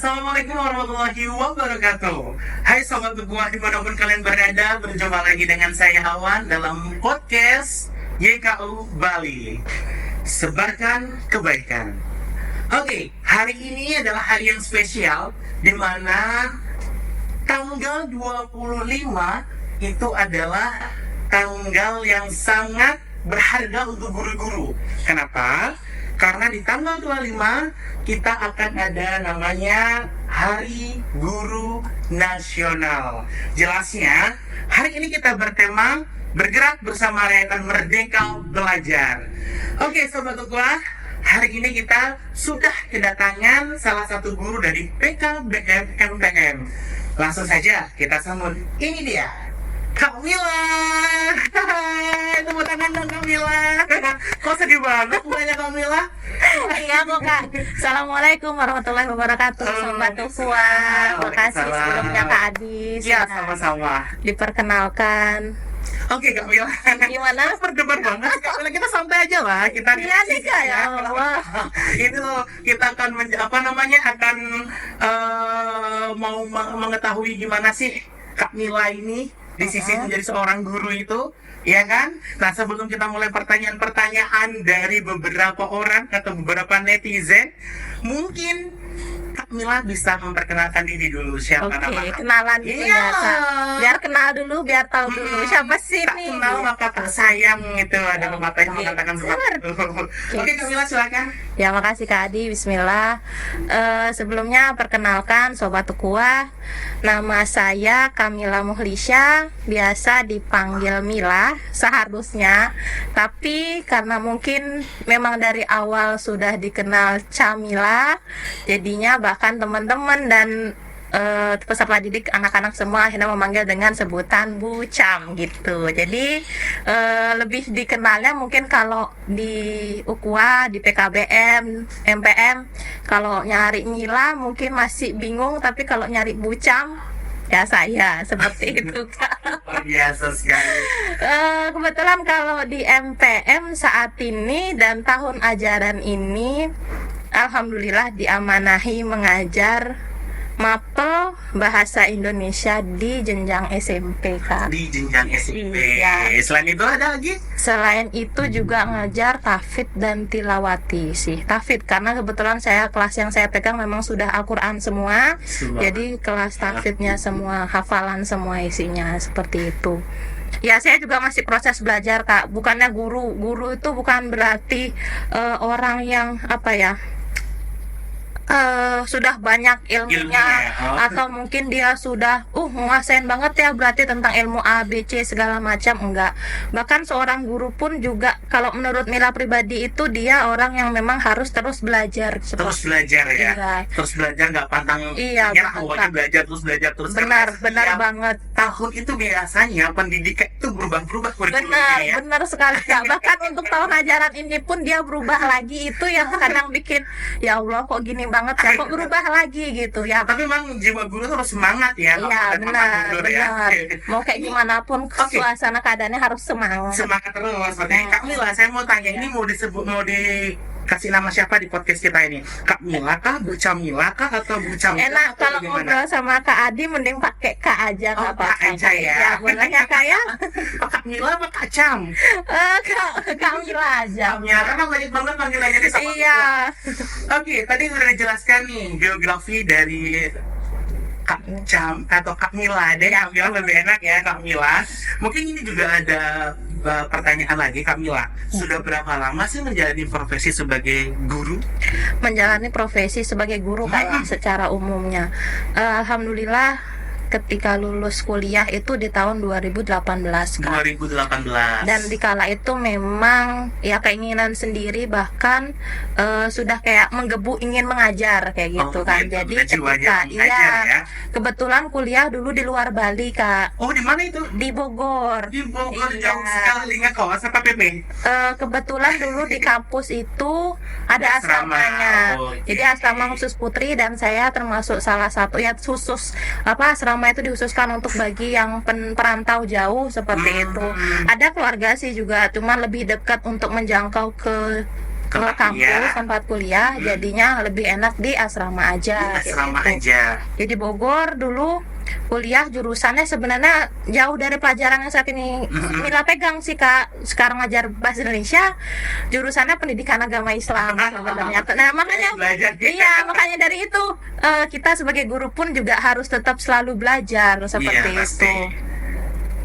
Assalamualaikum warahmatullahi wabarakatuh. Hai sobat berbuah dimanapun kalian berada, berjumpa lagi dengan saya Awan dalam podcast YKU Bali. Sebarkan kebaikan. Oke, hari ini adalah hari yang spesial di mana tanggal 25 itu adalah tanggal yang sangat berharga untuk guru-guru. Kenapa? Karena di tanggal 25 kita akan ada namanya Hari Guru Nasional. Jelasnya, hari ini kita bertema bergerak bersama rakyat Merdeka Belajar. Oke Sobat Ukhuwah, hari ini kita sudah kedatangan salah satu guru dari PKBM MTM. Langsung saja kita sambut, ini dia Kak Mila. Hai, tepuk tangan dong Kak Mila. Kok sedih banget mukanya Kak Mila? Iya kok Kak. Assalamualaikum warahmatullahi wabarakatuh. Sobat Ukhuwah. Makasih sebelumnya Kak Adis. Ya, sama-sama. Diperkenalkan. Oke Kak Mila. Gimana? Berdebar banget Kak Mila, kita santai aja lah. Kita Iya nih Kak, ya Allah. Ini loh, kita akan akan mau mengetahui gimana sih Kak Mila ini di sisi menjadi seorang guru itu, ya kan? Nah, sebelum kita mulai pertanyaan-pertanyaan dari beberapa orang atau beberapa netizen, mungkin Kak Mila bisa memperkenalkan diri dulu, siapa nama? Oke, kenalan dulu Iya. ya Kak. Biar kenal dulu, biar tahu dulu siapa sih Tak nih. kenal maka tak sayang, itu ada pepatah yang mengatakan seperti itu. Oke Kak Mila, silakan. Ya makasih Kak Adi, bismillah. Sebelumnya perkenalkan Sobat Ukhuwah, nama saya Kamila Muhlisya, biasa dipanggil Mila seharusnya. Tapi karena mungkin memang dari awal sudah dikenal Camila, jadinya bahkan teman-teman dan peserta didik anak-anak semua akhirnya memanggil dengan sebutan Bu Cam gitu. Jadi lebih dikenalnya mungkin kalau di Ukhuwah, di PKBM, MPM, kalau nyari Mila mungkin masih bingung, tapi kalau nyari Bu Cam ya saya seperti itu Kak. Luar biasa sekali. Kebetulan kalau di MPM saat ini dan tahun ajaran ini alhamdulillah diamanahi mengajar mapel bahasa Indonesia di jenjang SMP Kak. Di jenjang SMP. Iya. Selain itu ada lagi? Selain itu juga ngajar tahfidz dan tilawati sih. Tahfidz karena kebetulan kelas yang saya pegang memang sudah Al-Quran semua. Jadi kelas tahfidznya semua, hafalan semua isinya seperti itu. Ya saya juga masih proses belajar Kak. Bukannya guru itu bukan berarti orang yang sudah banyak ilmunya atau mungkin dia sudah nguasain banget ya berarti tentang ilmu A, B, C segala macam, enggak. Bahkan seorang guru pun juga kalau menurut Mila pribadi itu dia orang yang memang harus terus belajar. Terus belajar ya. Iya. Terus belajar nggak pantang Iya, nyerah, betul, pokoknya Kak. belajar terus. Benar Setiap banget. tahun itu biasanya pendidikan itu berubah kurikulumnya ya. Benar sekali Kak. Bahkan untuk tahun ajaran ini pun dia berubah lagi, itu yang kadang bikin ya Allah kok gini banget ya, kok berubah lagi gitu ya. Tapi memang jiwa guru itu harus semangat ya. Iya Kalau pantang mundur ya. benar. Mau kayak gimana pun suasana keadaannya harus semangat. Semangat terus seperti Kak Mila. Saya mau tanya, ini mau dikasih nama siapa di podcast kita ini? Kak Mila kah, Bu Camila kah, atau Bu Camila? Enak atau kalau bagaimana? ngobrol sama Kak Adi mending pakai Kak aja nggak Kak apa-apa. aja ya. Ya boleh ya Kak ya. Kak Mila apa Kak Cam? Kak Mila aja. Camnya, karena banyak banget panggilannya di sama. Iya. Oke, tadi udah dijelaskan nih biografi dari Kak Cam atau Kak Mila deh, yang bilang lebih enak ya Kak Mila. Mungkin ini juga ada pertanyaan lagi Kak Mila. Sudah berapa lama sih menjalani profesi sebagai guru? Menjalani profesi sebagai guru kayak secara umumnya. Alhamdulillah ketika lulus kuliah itu di tahun 2018 Kak. 2018. Dan di kala itu memang ya keinginan sendiri, bahkan sudah kayak menggebu ingin mengajar kayak gitu kan. Gitu. Jadi Udah jiwanya ketika mengajar ya. kebetulan kuliah dulu di luar Bali Kak, Oh, di mana itu? di Bogor. Di Bogor, Iya. jauh sekali, nggak kawasan apa PP? Kebetulan dulu di kampus itu ada Asrama. asramanya. Oh, iya. Jadi asrama khusus putri dan saya termasuk salah satu ya khusus asrama itu dikhususkan untuk bagi yang perantau jauh seperti itu. Ada keluarga sih juga, cuman lebih dekat untuk menjangkau ke ke kampus tempat kuliah, jadinya lebih enak di asrama aja. Asrama gitu. aja. Jadi Bogor dulu kuliah jurusannya sebenarnya jauh dari pelajaran yang saat ini Mila pegang sih Kak. Sekarang ngajar bahasa Indonesia, jurusannya pendidikan agama Islam sebenarnya. Nah makanya Belajar. iya, makanya dari itu kita sebagai guru pun juga harus tetap selalu belajar seperti Iya, pasti. itu.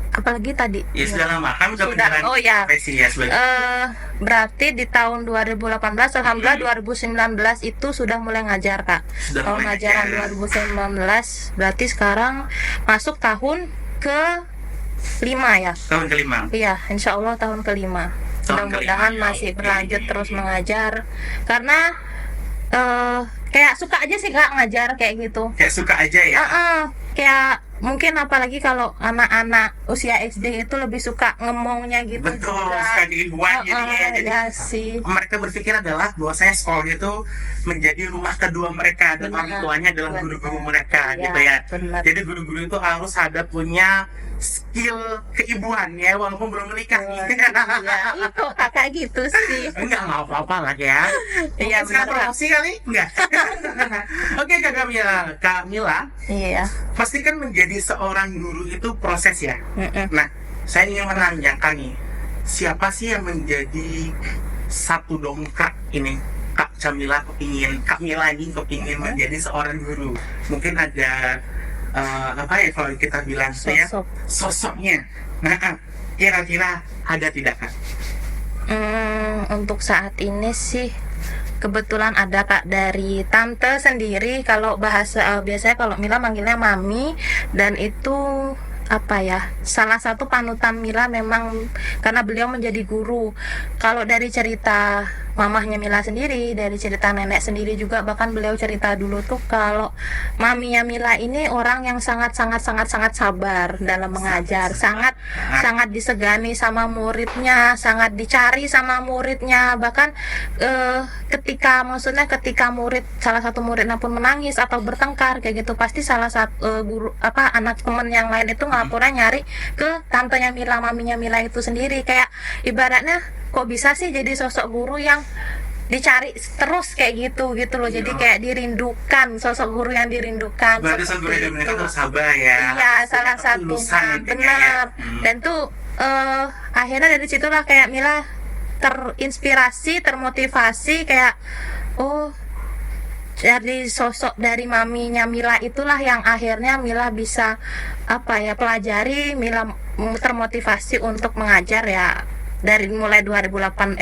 Apalagi tadi Ya sudah lama kan udah Sudah, beneran oh ya. profesi ya sebagai berarti di tahun 2018, alhamdulillah 2019 itu sudah mulai ngajar Kak. Sudah Tahun mulai ajaran ngajar. 2019 berarti sekarang masuk tahun ke-5 ya. tahun kelima. Iya, insya Allah tahun kelima. Tahun Mudah-mudahan kelima, masih oke. berlanjut terus mengajar. Karena kayak suka aja sih Kak ngajar kayak gitu. Kayak suka aja ya. Kayak mungkin apalagi kalau anak-anak usia SD itu lebih suka ngomongnya gitu. Betul, juga. suka dibuat jadinya ya. Jadi Ya sih. mereka berpikir adalah bahwasanya sekolah itu menjadi rumah kedua mereka dan Benar, orang tuanya adalah benar. guru-guru mereka Iya, gitu ya. benar. Jadi guru-guru itu harus ada punya skill keibuan ya walaupun belum menikah. Ya, itu kakak gitu sih. Enggak apa-apa lah ya. Iya, Mungkin sekarang benar, Kak. promosi kali? Enggak. Oke Kak Kamila. Kak Mila, Iya. pasti kan menjadi seorang guru itu proses ya. Mm-mm. Nah, saya ingin menanyakan nih, siapa sih yang menjadi satu dongkrak ini? Kak Camila kepingin menjadi seorang guru. Mungkin ada apa ya kalau kita bilang ya, Sosok. sosoknya. Nah, kira-kira ada tidak Kak? Untuk saat ini sih kebetulan ada Kak dari tante sendiri. Kalau bahasa biasanya kalau Mila manggilnya mami, dan itu apa ya, salah satu panutan Mila memang karena beliau menjadi guru. Kalau dari cerita mamahnya Mila sendiri, dari cerita nenek sendiri juga, bahkan beliau cerita dulu tuh kalau maminya Mila ini orang yang sangat sabar dalam mengajar, sangat disegani sama muridnya, sangat dicari sama muridnya. Bahkan ketika murid, salah satu muridnya pun menangis atau bertengkar kayak gitu, pasti salah satu guru anak teman yang lain itu ngelaporan nyari ke tantenya Mila, maminya Mila itu sendiri. Kayak ibaratnya kok bisa sih jadi sosok guru yang dicari terus kayak gitu loh. Jadi kayak dirindukan, sosok guru yang dirindukan. Berarti seperti guru yang itu. mereka sabar ya. Iya, salah Ketulusan satunya intinya ya. benar. Dan tuh akhirnya dari situlah kayak Mila terinspirasi, termotivasi, kayak dari sosok dari maminya Mila itulah yang akhirnya Mila bisa pelajari. Mila termotivasi untuk mengajar ya, dari mulai 2019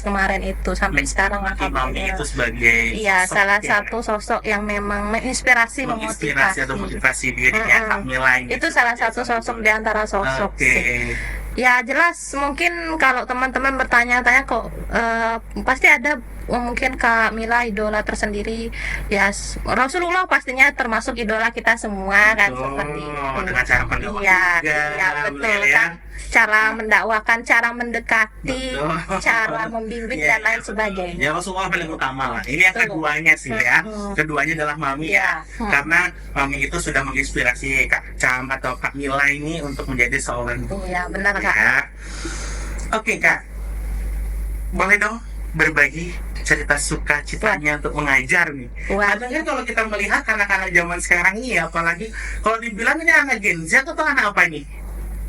kemarin itu sampai sekarang. Mami alhamdulillah. itu sebagai Iya, sosok salah ya. satu sosok yang memang menginspirasi, menginspirasi atau motivasi dirinya Mm-mm. Kak Mila ini. Itu salah satu sosok di antara sosok Oke. sih. Ya jelas, mungkin kalau teman-teman bertanya-tanya kok pasti ada mungkin Kak Mila idola tersendiri ya. Rasulullah pastinya termasuk idola kita semua kan, Betul, seperti itu. dengan cara mendakwah Iya, juga, iya betul bener ya. kan. Cara mendakwakan, cara mendekati, Betul. cara membimbing Iya, dan lain iya. sebagainya. Ya Rasulullah paling utama lah. Ini yang Betul. keduanya sih ya. Keduanya adalah Mami ya. Iya. Karena Mami itu sudah menginspirasi Kak Cam atau Kak Mila ini untuk menjadi seorang guru. Iya, benar Kak. Ya. Oke Kak, boleh dong berbagi cerita sukacitanya untuk mengajar nih. Wah. Kadang kan kalau kita melihat anak-anak zaman sekarang ini ya, apalagi kalau dibilang ini anak Gen Z atau anak apa nih?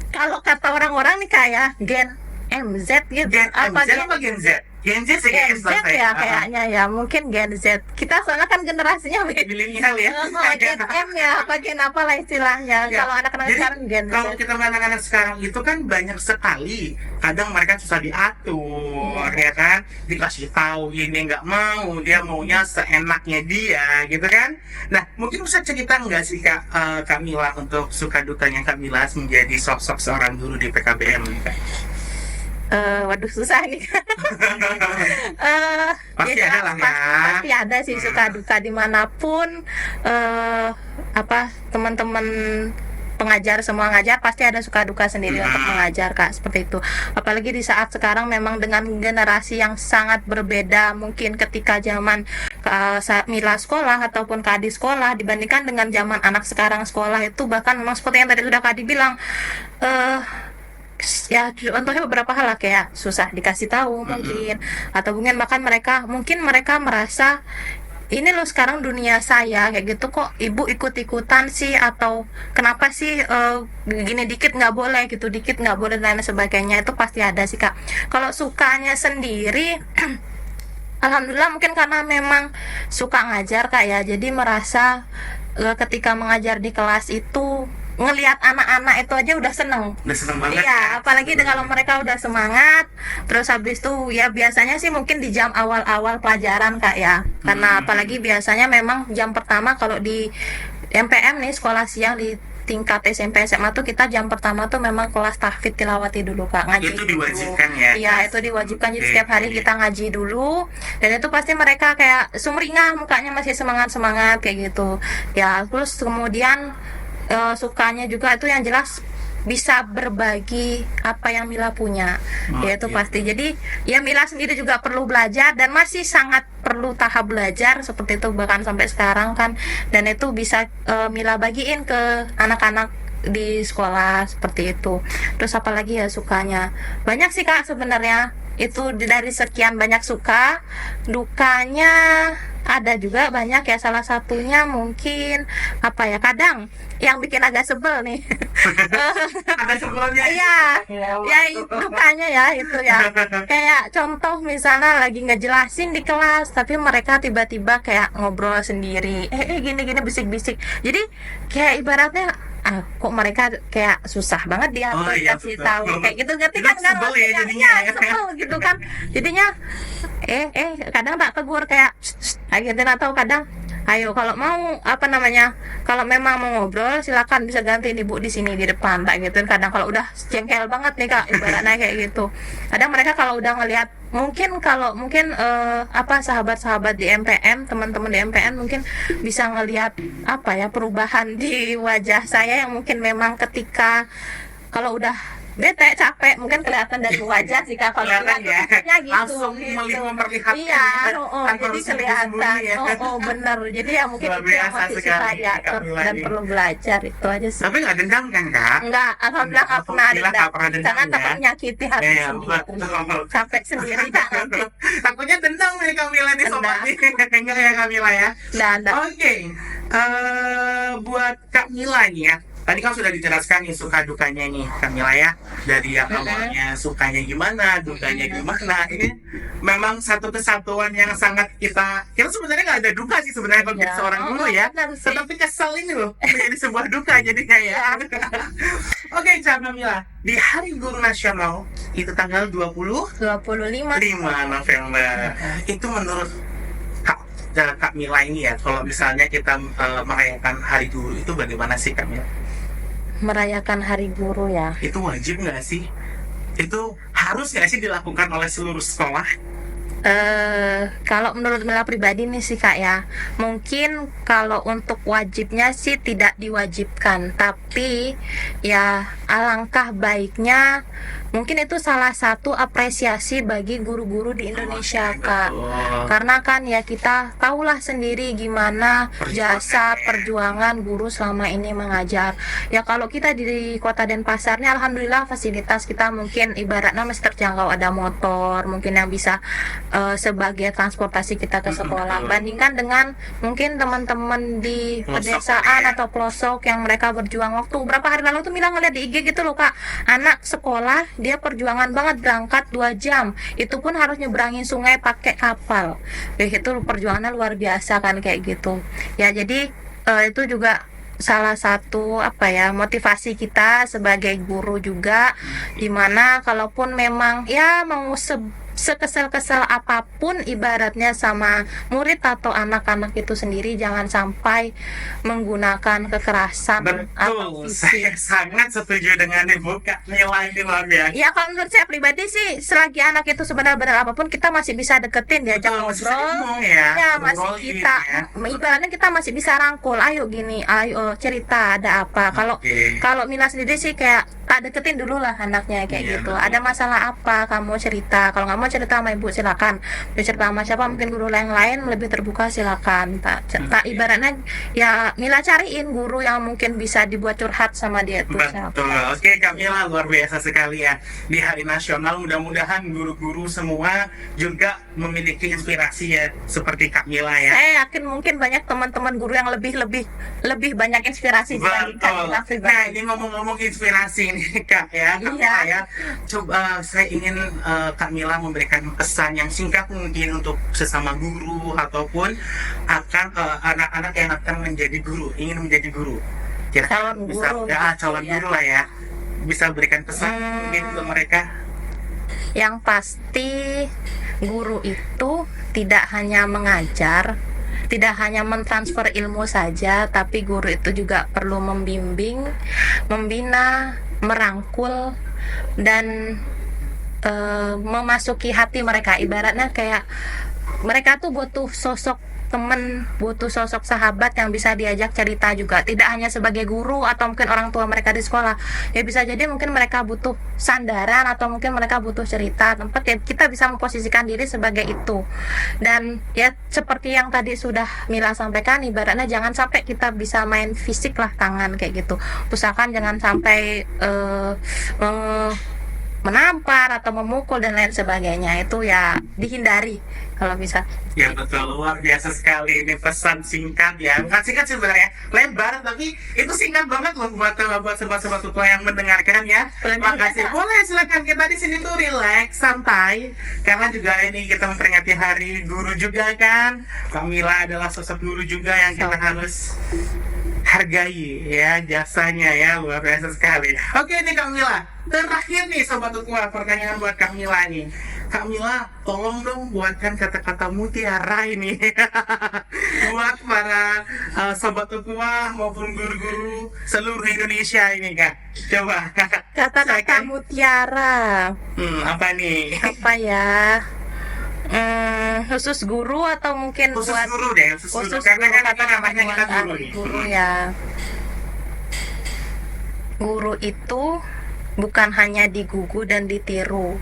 Kalau kata orang-orang nih kayak Gen MZ gitu. Gen MZ apa Gen Z? Gen Z sih Gen kayaknya Z selesai. ya kayaknya ya, mungkin Gen Z. Kita soalnya kan generasinya beda. Milenial ya. Gen M ya, apa Gen apa lah istilahnya. Ya, Kalau anak-anak jadi sekarang Gen Z. kalau kita anak-anak sekarang itu kan banyak sekali, kadang mereka susah diatur, ya kan, dikasih tahu ini nggak mau, dia maunya seenaknya dia, gitu kan. Nah, mungkin bisa cerita nggak sih Kak Kamila untuk suka dukanya Kamila menjadi sosok seorang guru di PKBM nih Kak? Waduh susah nih. Pasti Ya, ada lah ya. pasti ada sih suka duka dimanapun. Teman-teman pengajar semua ngajar pasti ada suka duka sendiri untuk mengajar Kak, seperti itu. Apalagi di saat sekarang memang dengan generasi yang sangat berbeda, mungkin ketika zaman Mila sekolah ataupun Kak Adi sekolah dibandingkan dengan zaman anak sekarang sekolah itu, bahkan memang seperti yang tadi sudah Kak Adi bilang, ya contohnya beberapa hal lah, kayak susah dikasih tahu mungkin, atau mungkin mereka merasa ini loh sekarang dunia saya kayak gitu, kok ibu ikut-ikutan sih, atau kenapa sih gini dikit nggak boleh, gitu dikit nggak boleh, dan lain sebagainya. Itu pasti ada sih kak. Kalau sukanya sendiri alhamdulillah mungkin karena memang suka ngajar kak ya, jadi merasa ketika mengajar di kelas itu ngelihat anak-anak itu aja udah seneng. Udah seneng banget. Iya, apalagi kalau mereka udah semangat. Terus habis itu ya biasanya sih mungkin di jam awal-awal pelajaran kak ya, karena apalagi biasanya memang jam pertama kalau di MPM nih, sekolah siang di tingkat SMP SMA tuh, kita jam pertama tuh memang kelas tahfidz tilawati dulu kak, ngaji Itu dulu. diwajibkan ya? Iya, itu diwajibkan. Jadi Oke, setiap hari oke. kita ngaji dulu, dan itu pasti mereka kayak sumringah, mukanya masih semangat kayak gitu ya. Terus kemudian sukanya juga itu yang jelas bisa berbagi apa yang Mila punya, ya itu Oke. pasti. Jadi ya Mila sendiri juga perlu belajar, dan masih sangat perlu tahap belajar seperti itu bahkan sampai sekarang kan, dan itu bisa Mila bagiin ke anak-anak di sekolah seperti itu. Terus apalagi ya sukanya banyak sih kak sebenarnya. Itu dari sekian banyak suka, dukanya ada juga banyak ya. Salah satunya mungkin apa ya, kadang yang bikin agak sebel nih. Ada sebelumnya. Iya, ya itu dukanya ya itu ya. Kayak contoh misalnya lagi ngejelasin di kelas, tapi mereka tiba-tiba kayak ngobrol sendiri. Gini-gini bisik-bisik. Jadi kayak ibaratnya kok mereka kayak susah banget dia Oh, iya, kasih betul. tahu kayak gitu, ngerti Itu kan kan sebel ya maksudnya? jadinya Iya, ya. sebel gitu kan. Jadinya kadang tak tegur kayak kayak gitu, atau kadang ayo kalau mau apa namanya, kalau memang mau ngobrol silakan bisa gantiin ibu di sini di depan tak gitu. Kadang kalau udah jengkel banget nih kak ibaratnya kayak gitu, kadang mereka kalau udah ngelihat, mungkin apa sahabat-sahabat di MPM, teman-teman di MPM mungkin bisa ngelihat apa ya perubahan di wajah saya, yang mungkin memang ketika kalau udah bete capek mungkin kelihatan dari wajah sih kak, kalau Kelihatan ya. kelihatannya gitu, Langsung memperlihatkan iya ya, tanpa jadi harus kelihatan sembunyi-sembunyi ya. bener. Jadi ya mungkin Luar itu yang biasa motivasi sekali, saya Kak Mila dan ini. perlu belajar, itu aja sih. Tapi nggak dendam kan kak? Enggak, alhamdulillah nggak pernah Alhamdulillah dendam, nggak pernah dendam karena ya. takut menyakiti hati Iya, sendiri, betul. capek sendiri kan nanti. Takutnya dendam nih Kamila nih sobat nih. Enggak ya Kamila ya. Dan Oke, buat Kak Mila nih ya. Tadi kan sudah dijelaskan nih suka dukanya nih Kak Mila ya. Dari yang awalnya sukanya gimana, dukanya gimana. Ini memang satu kesatuan yang sangat kita sebenarnya nggak ada duka sih sebenarnya kalau jadi Ya. seorang guru ya. Benar sih. Tetapi kesel ini loh menjadi sebuah duka jadinya ya. Oke, Kak Mila. Di Hari Guru Nasional itu tanggal 25 25 November. Itu menurut Kak Mila ini ya, kalau misalnya kita merayakan Hari Guru itu bagaimana sih Kak Mila? merayakan Hari Guru ya. Itu wajib nggak sih? Itu harus nggak sih dilakukan oleh seluruh sekolah? Kalau menurut Mila pribadi nih sih kak ya, mungkin kalau untuk wajibnya sih tidak diwajibkan, tapi ya alangkah baiknya mungkin itu salah satu apresiasi bagi guru-guru di Indonesia kak. Karena kan ya kita tahulah sendiri gimana jasa perjuangan guru selama ini mengajar. Ya kalau kita di Kota Denpasar nih alhamdulillah fasilitas kita mungkin ibaratnya masih terjangkau, ada motor mungkin yang bisa sebagai transportasi kita ke sekolah. Bandingkan dengan mungkin teman-teman di Pelosok, pedesaan ya. atau pelosok yang mereka berjuang. Waktu berapa hari lalu tuh Mila ngeliat di IG gitu loh kak, anak sekolah dia perjuangan banget berangkat 2 jam, itu pun harus nyeberangin sungai pakai kapal. Itu perjuangannya luar biasa kan kayak gitu ya. Jadi itu juga salah satu apa ya motivasi kita sebagai guru juga, dimana kalaupun memang ya mau sekesel-kesel apapun ibaratnya sama murid atau anak-anak itu sendiri, jangan sampai menggunakan kekerasan atau Betul, saya fisik. sangat setuju dengan Ibu Kak Mila ini luar biasa. Ya kalau menurut saya pribadi sih, selagi anak itu sebenarnya apapun kita masih bisa deketin, diajak Betul, masih bisa ngobrol. ngomong ya, Ya masih ngobrol kita, gitu ya. ibaratnya kita masih bisa rangkul. Ayo gini, ayo cerita ada apa. Kalau Oke. kalau Mila sendiri sih kayak tak deketin dulu lah anaknya kayak Iya, gitu. betul. Ada masalah apa kamu cerita, kalau nggak mau cerita sama ibu silakan, mau cerita sama siapa mungkin guru yang lain lebih terbuka silakan. Tak ibaratnya ya Mila cariin guru yang mungkin bisa dibuat curhat sama dia tuh siapa. Betul. Oke, Kamila, luar biasa sekali ya. Di Hari Nasional mudah-mudahan guru-guru semua juga memiliki inspirasi ya seperti Kamila ya. Saya yakin mungkin banyak teman-teman guru yang lebih banyak inspirasi dibanding Betul. Mila pribadi. Nah, ini ngomong-ngomong inspirasi nih Kak ya. Kak Iya. Mila ya. Coba saya ingin Kak Mila memberikan pesan yang singkat mungkin untuk sesama guru ataupun akan anak-anak yang akan menjadi guru, ingin menjadi guru. Kira-kira Calon bisa guru. ya, calon Ya. guru lah ya. Bisa berikan pesan mungkin untuk mereka. Yang pasti guru itu tidak hanya mengajar, tidak hanya mentransfer ilmu saja, tapi guru itu juga perlu membimbing, membina, merangkul, dan memasuki hati mereka. Ibaratnya kayak mereka tuh butuh sosok teman, butuh sosok sahabat yang bisa diajak cerita juga, tidak hanya sebagai guru atau mungkin orang tua mereka di sekolah. Ya bisa jadi mungkin mereka butuh sandaran atau mungkin mereka butuh cerita, tempat ya kita bisa memposisikan diri sebagai itu. Dan ya seperti yang tadi sudah Mila sampaikan, ibaratnya jangan sampai kita bisa main fisik lah, tangan kayak gitu. Usahakan jangan sampai menampar atau memukul dan lain sebagainya, itu ya dihindari kalau bisa. Ya betul, luar biasa sekali ini pesan singkat ya. Bukan singkat sebenarnya, lebar tapi itu singkat banget loh buat sobat-sobat tua yang mendengarkan ya. Terima kasih. Boleh silakan, kita di sini tuh relax, santai. Karena juga ini kita memperingati Hari Guru juga kan. Kamila adalah sosok guru juga yang kita harus hargai ya jasanya ya, luar biasa sekali. Oke nih Kamila, terakhir nih sobat tua, pertanyaan buat Kamila nih. Kamila, tolong dong buatkan kata-kata mutiara ini buat para sobat tua maupun guru-guru seluruh Indonesia ini Kak. Coba. Kata-kata Silakan. mutiara Apa nih? apa ya? Khusus guru atau mungkin Khusus buat guru deh, khusus guru. Karena kan kita namanya kita buat guru nih. guru ya. Guru itu bukan hanya digugu dan ditiru,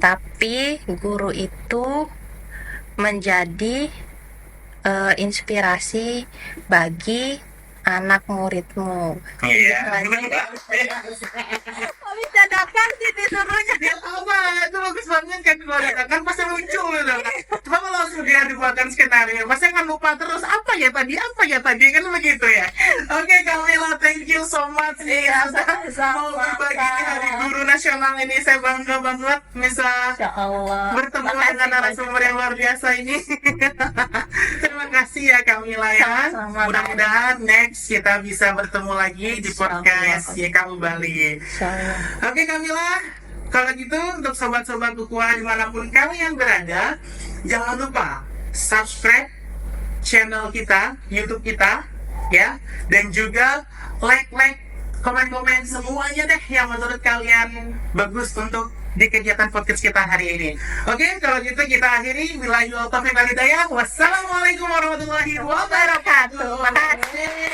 tapi guru itu menjadi inspirasi bagi anak muridmu. Iya. Kami dadakan sih disuruhnya. Ya apa, itu bagus banget kan kalau dadakan pasti muncul gitu kan. Coba kalau sudah dibuatkan skenario, pasti akan lupa terus apa ya tadi kan begitu ya. Oke Kamila, thank you so much nih Iya, sudah sama-sama. mau berbagi di Hari Guru Nasional ini. Saya bangga banget bisa Insya Allah. bertemu Makasih dengan narasumber yang luar biasa ini. Terima kasih ya Kamila ya. Sama-sama. Mudah-mudahan next kita bisa bertemu lagi di Insya Allah. podcast YKU Bali. Insya Allah. Oke Kamila, kalau gitu untuk sobat-sobat Ukhuwah dimanapun kalian berada, jangan lupa subscribe channel kita, YouTube kita, ya, dan juga like, komen-komen semuanya deh yang menurut kalian bagus untuk di kegiatan podcast kita hari ini. Oke, kalau gitu kita akhiri. Billahi wal taufiq wal hidayah. Wassalamualaikum warahmatullahi wabarakatuh. Terima kasih.